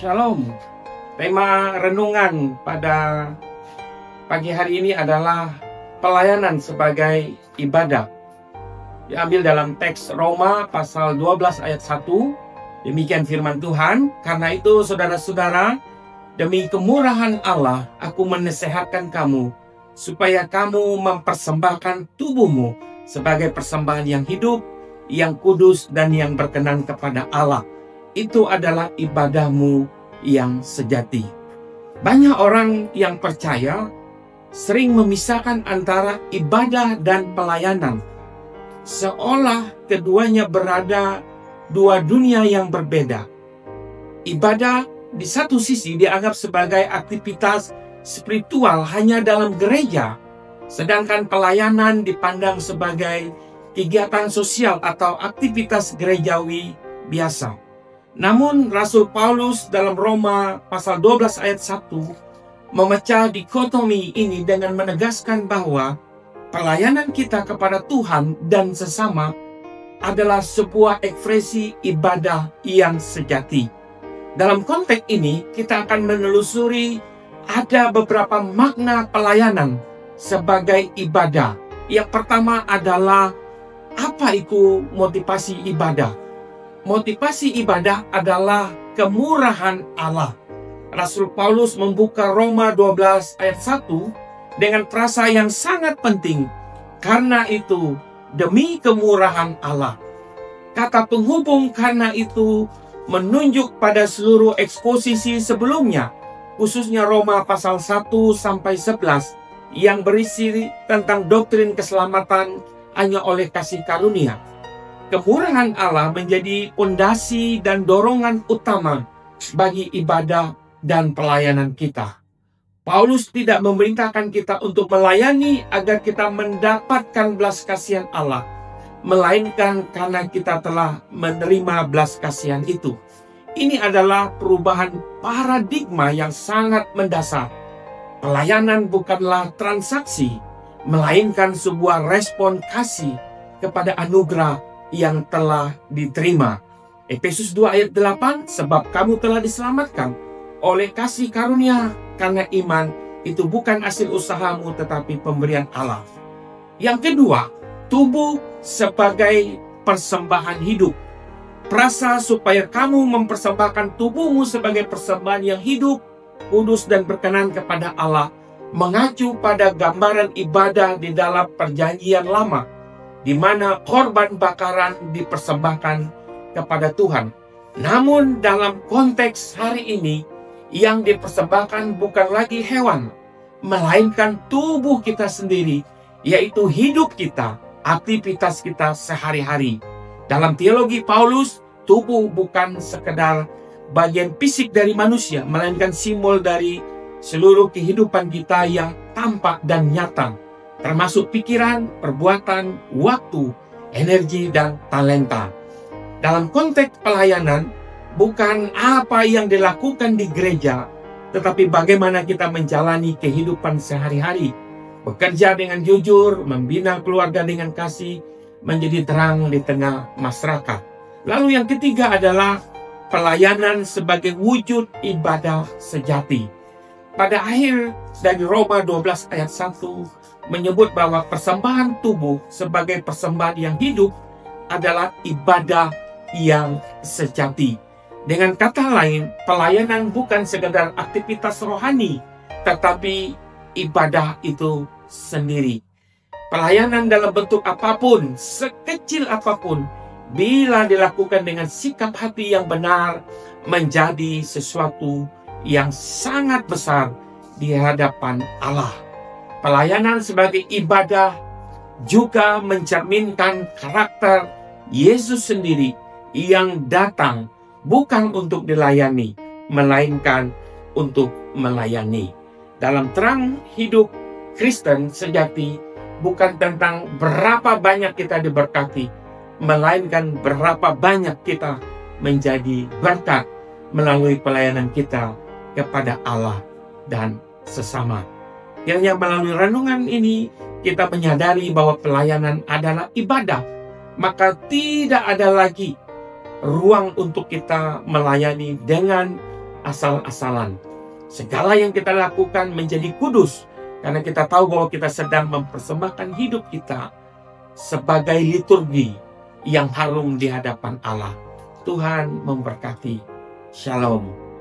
Shalom. Tema renungan pada pagi hari ini adalah pelayanan sebagai ibadah. Diambil dalam teks Roma pasal 12 ayat 1. Demikian firman Tuhan. Karena itu saudara-saudara, demi kemurahan Allah, aku menasehatkan kamu, supaya kamu mempersembahkan tubuhmu sebagai persembahan yang hidup, yang kudus, dan yang berkenan kepada Allah. Itu adalah ibadahmu yang sejati. Banyak orang yang percaya sering memisahkan antara ibadah dan pelayanan, seolah keduanya berada dua dunia yang berbeda. Ibadah di satu sisi dianggap sebagai aktivitas spiritual hanya dalam gereja, sedangkan pelayanan dipandang sebagai kegiatan sosial atau aktivitas gerejawi biasa. Namun Rasul Paulus dalam Roma pasal 12 ayat 1 memecah dikotomi ini dengan menegaskan bahwa pelayanan kita kepada Tuhan dan sesama adalah sebuah ekspresi ibadah yang sejati. Dalam konteks ini kita akan menelusuri ada beberapa makna pelayanan sebagai ibadah. Yang pertama adalah apa itu motivasi ibadah? Motivasi ibadah adalah kemurahan Allah. Rasul Paulus membuka Roma 12 ayat 1 dengan frasa yang sangat penting. Karena itu, demi kemurahan Allah. Kata penghubung karena itu menunjuk pada seluruh eksposisi sebelumnya, khususnya Roma pasal 1 sampai 11 yang berisi tentang doktrin keselamatan hanya oleh kasih karunia. Kemurahan Allah menjadi fondasi dan dorongan utama bagi ibadah dan pelayanan kita. Paulus tidak memerintahkan kita untuk melayani agar kita mendapatkan belas kasihan Allah, melainkan karena kita telah menerima belas kasihan itu. Ini adalah perubahan paradigma yang sangat mendasar. Pelayanan bukanlah transaksi, melainkan sebuah respon kasih kepada anugerah yang telah diterima. Efesus 2 ayat 8, sebab kamu telah diselamatkan oleh kasih karunia karena iman, itu bukan hasil usahamu tetapi pemberian Allah. Yang kedua, tubuh sebagai persembahan hidup. Frasa supaya kamu mempersembahkan tubuhmu sebagai persembahan yang hidup, kudus dan berkenan kepada Allah, mengacu pada gambaran ibadah di dalam perjanjian lama, di mana korban bakaran dipersembahkan kepada Tuhan. Namun dalam konteks hari ini, yang dipersembahkan bukan lagi hewan, melainkan tubuh kita sendiri, yaitu hidup kita, aktivitas kita sehari-hari. Dalam teologi Paulus, tubuh bukan sekedar bagian fisik dari manusia, melainkan simbol dari seluruh kehidupan kita yang tampak dan nyata, termasuk pikiran, perbuatan, waktu, energi, dan talenta. Dalam konteks pelayanan, bukan apa yang dilakukan di gereja, tetapi bagaimana kita menjalani kehidupan sehari-hari. Bekerja dengan jujur, membina keluarga dengan kasih, menjadi terang di tengah masyarakat. Lalu yang ketiga adalah pelayanan sebagai wujud ibadah sejati. Pada akhir dari Roma 12 ayat 1, menyebut bahwa persembahan tubuh sebagai persembahan yang hidup adalah ibadah yang sejati. Dengan kata lain, pelayanan bukan sekedar aktivitas rohani, tetapi ibadah itu sendiri. Pelayanan dalam bentuk apapun, sekecil apapun, bila dilakukan dengan sikap hati yang benar, menjadi sesuatu yang sangat besar di hadapan Allah. Pelayanan sebagai ibadah juga mencerminkan karakter Yesus sendiri yang datang bukan untuk dilayani, melainkan untuk melayani. Dalam terang hidup Kristen sejati bukan tentang berapa banyak kita diberkati, melainkan berapa banyak kita menjadi berkat melalui pelayanan kita kepada Allah dan sesama. Kiranya melalui renungan ini kita menyadari bahwa pelayanan adalah ibadah, maka tidak ada lagi ruang untuk kita melayani dengan asal-asalan. Segala yang kita lakukan menjadi kudus, karena kita tahu bahwa kita sedang mempersembahkan hidup kita sebagai liturgi yang harum di hadapan Allah. Tuhan memberkati. Shalom.